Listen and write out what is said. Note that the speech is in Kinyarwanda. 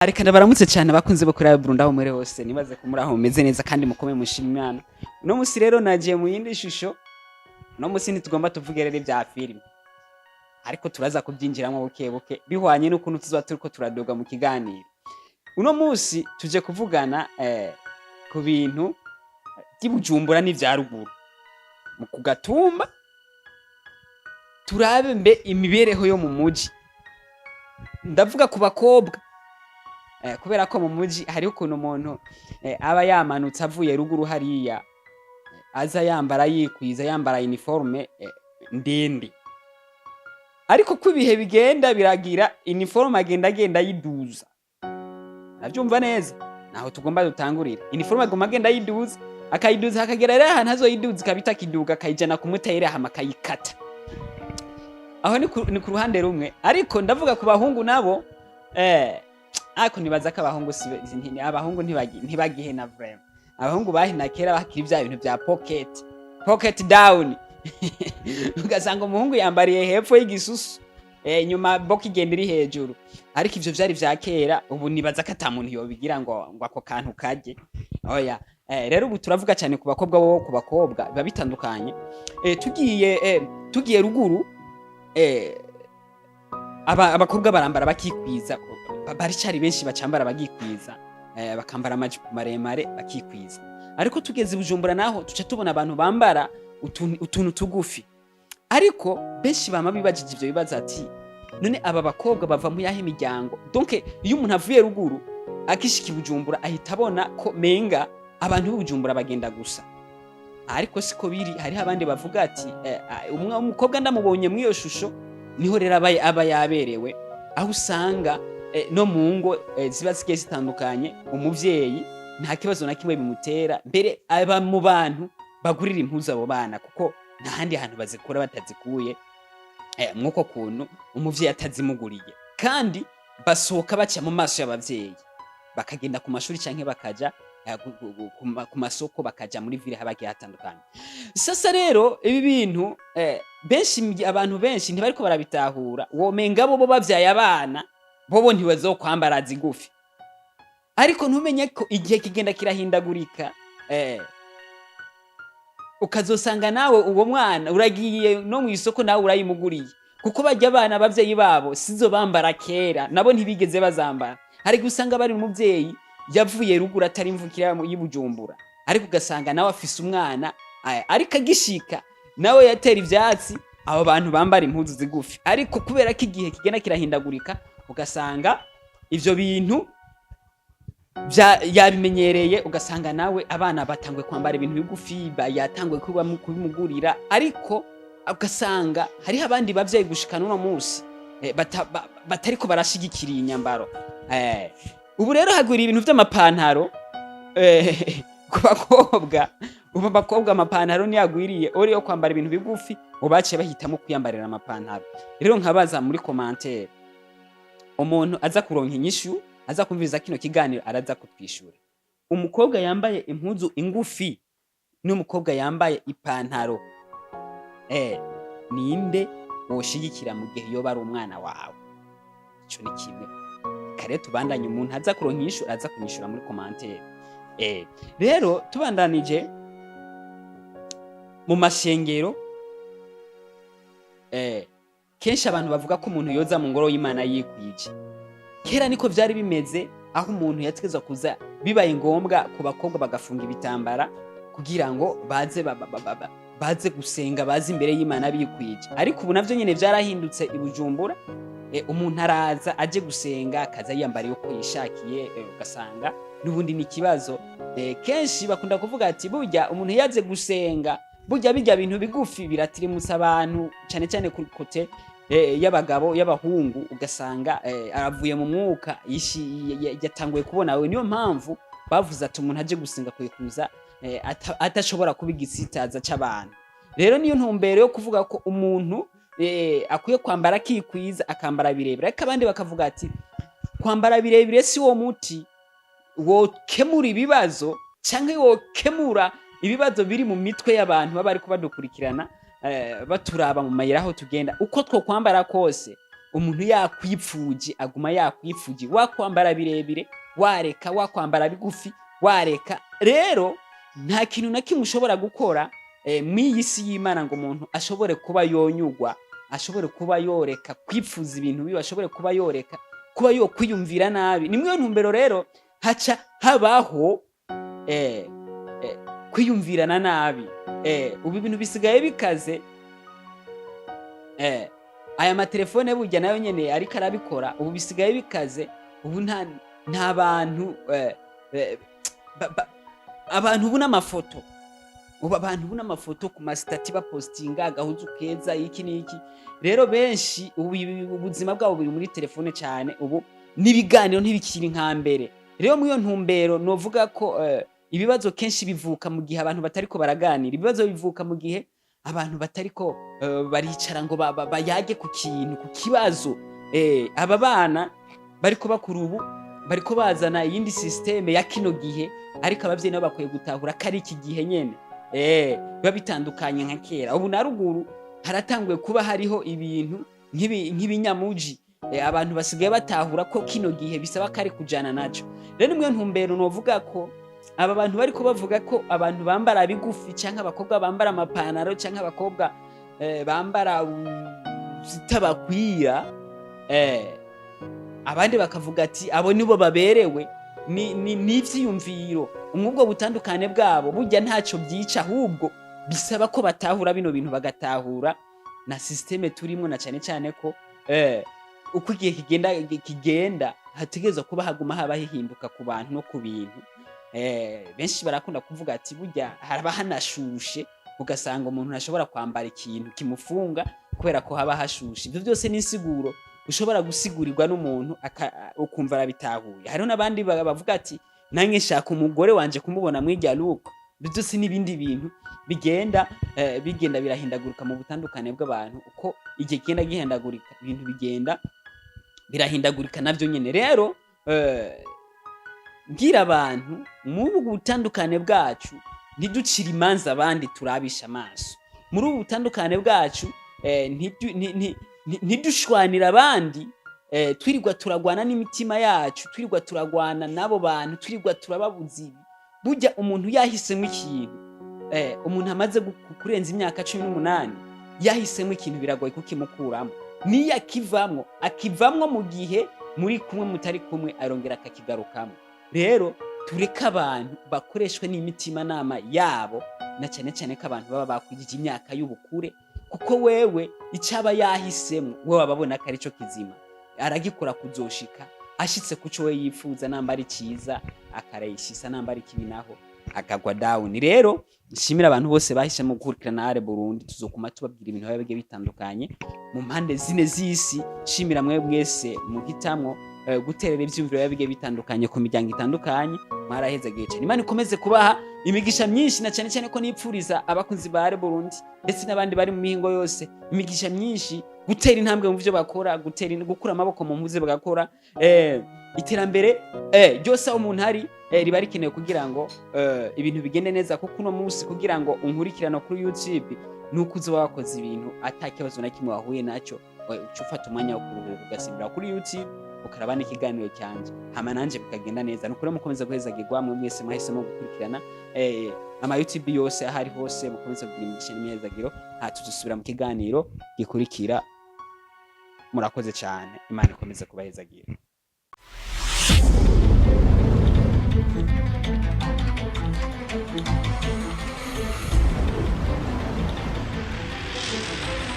Arekana baramutse cyane abakunze bo kuri Burundi aho muri hose nibaze ko muri aho meze neza kandi mukomeye mushima Imana. Uno musi rero nagiye mu yindi shusho. Uno musi ntitugomba tuvuge rero ibya filime. Ariko turaza kubyinjiramo buke buke bihwanye n'ukuntu tuzaba turiko turadoga mu kiganiro. Uno musi tuje kuvugana ku bintu by'Ibujumbura n'ivya ruguru. Mu kugatumba turabe mbe imibereho yo mu muji. Ndavuga ku bakobwa kubera ko mu muji hari ukuntu umuntu aba yamanutse avuye ruguru hariya aza yambara yikwiza yambara uniforme ndende, ariko ko ibihe bigenda biragira uniforme agenda yiduza. Navyumva neza naho tugomba dutangurira. Uniforme agomba agenda yiduza akayiduza hakagera rero ahantu azoyiduza kabita kiduga akayijana ku mutayire hama akayikata. Aho ni ku ruhande rumwe, ariko ndavuga ku bahungu nabo ako nibaza ko abahungu abahungu ntibagihe na vraiment. Abahungu bahina kera bakiri bya bintu bya pocket down. Ugasanga umuhungu yambariye hepfo y'igisusu nyuma boko igenda iri hejuru, ariko ivyo vyari vya kera. Ubu nibaza ko atamuntu yobigira ngo ako kantu kaje. Oya rero ubu turavuga cyane ku bakobwa bo ku bakobwa biba bitandukanye. Tugiye ruguru abakobwa barambara bakikwiza, baricari benshi bacambara bagikwiza, bakambara amajipo maremare bakikwiza. Ariko tugeze Bujumbura naho tuca tubona abantu bambara utuntu tugufi, ariko benshi bama bibajije ivyo bibaza ati none aba bakobwa bava mu yahe imiryango? Donc iyo umuntu avuye ruguru akishika Bujumbura ahita abona ko menga abantu b'Ubujumbura bagenda gusa, ariko siko biri. Hari abandi bavuga ati umukobwa ndamubonye muri iyo shusho niho rero aba yaberewe, aho usanga no mu ngo ziba zigiye zitandukanye umuvyeyi nta kibazo na kimwe bimutera, mbere aba mu bantu bagurira impuzu abo bana kuko nta handi hantu bazikura batazikuye mwuko kuntu umuvyeyi atazimuguriye. Kandi basohoka baca mu maso y'abavyeyi bakagenda ku mashuri canke bakaja ku masoko bakaja muri ville habagiye hatandukanye. Sasa rero ibi bintu abantu benshi ntibariko barabitahura. Womenga bo bavyaye abana bobo ntibazokwambara zigufi, ariko ntumenye ko igihe kigenda kirahindagurika ukazosanga nawe uwo mwana uragiye no mu isoko nawe urayimuguriye, kuko bajya abana bavyeyi babo sizo bambara kera, nabo ntibigeze bazambara. Hari gusanga bari umuvyeyi yavuye ruguru atari imvukira y'Ibujumbura, ariko ugasanga nawe afise umwana ariko agishika nawe yatera ivyatsi abo bantu bambara impuzu zigufi. Ariko kubera ko igihe kigenda kirahindagurika ugasanga ivyo bintu yabimenyereye, ugasanga nawe abana batangwe kwambara ibintu bigufi, yatangwe kubimugurira, ariko ugasanga hariho abandi bavyeyi gushika n'uno musi batariko barashigikira inyambaro. Ubu rero hagwira ibintu vy'amapantaro ku bakobwa. Ubu abakobwa amapantaro ntiyagwiriye, ori yo kwambara ibintu bigufi ubaciye bahitamo kwiyambarira amapantaro. Rero nkabaza muri commentaire umuntu aza kuronka inyishu, aza kumviriza kino kiganiro araza kutwishura. Umukobwa yambaye impuzu ingufi n'umukobwa yambaye ipantaro ninde woshigikira mu gihe yoba ari umwana wawe? Ico ni kimwe. Kare tubandanye umuntu aza kuronka inyishu araza kunyishura muri commentaire. Rero tubandanije mu mashengero kenshi abantu bavuga ko umuntu yoza mu ngoro y'Imana yikwije. Kera niko vyari bimeze, aho umuntu yategezwa kuza bibaye ngombwa ku bakobwa bagafunga ibitambara kugira ngo baze gusenga, baze imbere y'Imana bikwije. Ariko ubu navyo nyene vyarahindutse Ibujumbura. Umuntu araza aje gusenga akaza yiyambariye uko yishakiye, ugasanga n'ubundi ni kibazo. Kenshi bakunda kuvuga ati burya umuntu yaze gusenga, burya bijya bintu bigufi biratirimutsa abantu cyane cyane ku kote y'abagabo y'abahungu, ugasanga aravuye mu mwuka yatanguye kubona we. Niyo mpamvu bavuze ati umuntu aje gusenga kwikuza atashobora kuba igisitaza c'abantu. Rero niyo ntumbero yo kuvuga ko umuntu akwiye kwambara kikwiza akambara birebire, ariko abandi bakavuga ati kwambara birebire si wo muti wokemura ibibazo canke wokemura ibibazo biri mu mitwe y'abantu baba ariko badukurikirana baturaba mu mayira aho tugenda. Uko two kwambara kose umuntu yakwipfuje aguma yakwipfuje, wakwambara birebire wareka, wakwambara bigufi wareka. Rero nta kintu na kimwe ushobora gukora mw'iyi si y'Imana ngo umuntu ashobore kuba yonyugwa, ashobore kuba yoreka kwipfuza ibintu bibi, ashobore kuba yoreka kuba yokwiyumvira nabi. Ni mwiyo ntumbero rero haca habaho kwiyumvirana nabi. Ubu ibintu bisigaye bikaze. Aya matelefone burya nayo nyene ariko arabikora, ubu bisigaye bikaze. Ubu nta bantu abantu ubu n'amafoto, ubu abantu ubu n'amafoto ku masitati bapostinga agahuzu keza iki n'iki. Rero benshi ubu ubuzima bwabo buri muri telefone cyane, ubu n'ibiganiro ntibikiri nka mbere. Rero mwiyo ntumbero novuga ko ibibazo kenshi bivuka mu gihe abantu batariko baraganira. Ibibazo bivuka mu gihe abantu batariko baricara ngo bayage ku kintu, ku kibazo. Aba bana bariko bakura ubu bariko bazana iyindi systeme ya kino gihe, ariko abavyeyi nabo bakwiye gutahura ko ari iki gihe nyene biba bitandukanye nka kera. Ubu na ruguru haratanguye kuba hariho ibintu nk'ibinyamuji. Abantu basigaye batahura ko kino gihe bisaba kari kujana naco. Rero mwiyo ntumbero novuga ko aba bantu bariko bavuga ko abantu bambara bigufi canke abakobwa bambara amapantaro canke abakobwa bambara zitabakwira, abandi bakavuga ati abo nibo baberewe. N'ivyiyumviro umubwo butandukane bwabo burya ntaco byica, ahubwo bisaba ko batahura bino bintu, bagatahura na systeme turimo, na cyane ko uko igihe kigenda hategerezwa kuba haguma haba hihinduka ku bantu no ku bintu. Benshi barakunda kuvuga ati burya haraba hanashushe, ugasanga umuntu ntashobora kwambara ikintu kimufunga kubera ko haba hashushe. Ibyo byose ni insiguro ushobora gusigurirwa n'umuntu ukumva arabitahuye. Hariho n'abandi bavuga ati nange shaka umugore wanje kumubona mw'irya look. Ibyo byose n'ibindi bintu bigenda birahindagurika mu butandukane bw'abantu. Uko igihe kigenda gihindagurika, ibintu bigenda birahindagurika navyo nyene. Rero ngira abantu mu butandukane bwacu ntiducira imanza abandi turabisha amaso. Muri ubu butandukane bwacu ntidushwanira abandi, twirirwa turagwana n'imitima yacu, twirirwa turagwana n'abo bantu, twirirwa turababuza ibi. Burya umuntu yahisemo ikintu, umuntu amaze kurenza imyaka 18 yahisemo ikintu biragoye kukimukuramo. Niyo akivamwo mu gihe muri kumwe mutari kumwe arongera akakigarukamo. Rero tureka abantu bakoreshwe n'imitima nama yabo, na cyane ko abantu baba bakwigije imyaka y'ubukure, kuko wewe icaba yahisemo wewe ababona ko arico kizima, aragikora kuzoshika ashitse kuco we yifuza. Namba ari ciza akarayishisa, namba ari kibi naho akagwa down. Rero nshimira abantu bose bahisemo gukurikirana Ale Burundi. Tuzokuma tubabwira ibintu bigiye bitandukanye mu mpande zine z'isi. Shimira mwe mwese muhitamwo guterera ivyumviro bigiye bitandukanye ku miryango itandukanye. Mwaraheza gice. Imana ikomeze kubaha imigisha myinshi, na cyane ko nipfuriza abakunzi ba Ale Burundi ndetse n'abandi bari mu mihingo yose imigisha myinshi, gutera intambwe mu byo bakora, gukura amaboko mu mpuze bagakora. Iterambere ryose umuntu hari riba rikenewe kugira ngo ibintu bigende neza. Kuko uno munsi kugira ngo unkurikirana kuri YouTube nuko uzoba wakoze ibintu atakibazo na kimwe wahuye naco, ufata umwanya wo kuruhuka ugasibira kuri YouTube ukaraba n'ikiganiro cyanje, hama nanje bikagenda neza. Nukuri mukomeza guhezagirwa mwe mwese mwahisemo gukurikirana ama YouTube yose ahari hose, mukomeza kugira imigisha n'imyezagiro. Tuzosubira mu kiganiro gikurikira. Murakoze cyane, Imana ikomeze kubahezagira.